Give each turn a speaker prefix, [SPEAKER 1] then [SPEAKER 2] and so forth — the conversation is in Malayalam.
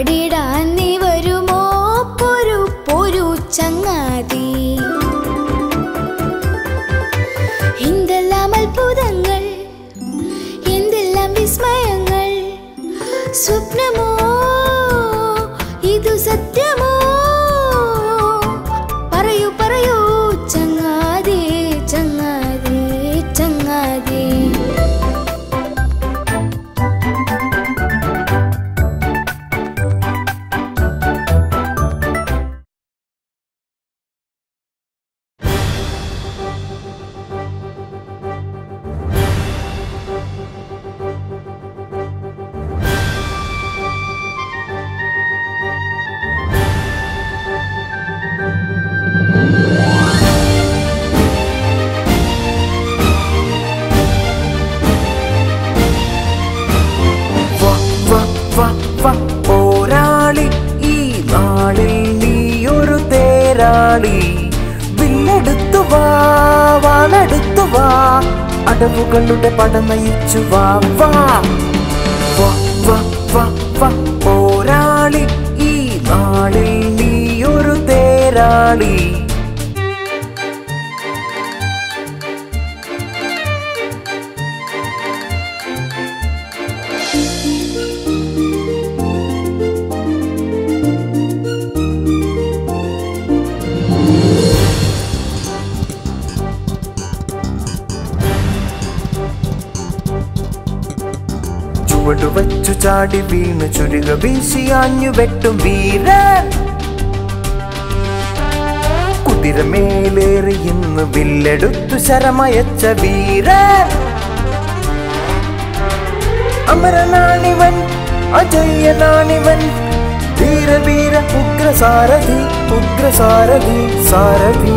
[SPEAKER 1] പാടിടാൻ നീ വരുമോ പൊരു പൊരു ചങ്ങാതി എന്തെല്ലാം അത്ഭുതങ്ങൾ എന്തെല്ലാം വിസ്മയങ്ങൾ സ്വപ്നമോ ഇതു സത്യമോ പറയൂ പറയൂ ചങ്ങാതി ചങ്ങാതി ചങ്ങാതി
[SPEAKER 2] പോരാളി ഈ നാളിൽ നീയൊരു തേരാളി വില്ലെടുത്തു വാ വാളെടുത്തു വാ അടവുകളുടെ പട നയിച്ചു വാ വാ പോരാളി ഈ നാളിൽ നീയൊരു തേരാളി ചുവടുവച്ചു ചാടി വീണു ചുരുക വീശിയാഞ്ഞു വെട്ടും വീരൻ കുതിരമേലേറി ഇന്ന് വില്ലെടുത്തു ശരമയച്ച വീരൻ അമരനാണിവൻ അജയ്യനാണിവൻ ധീര വീര ഉഗ്രസാരഥി സാരഥി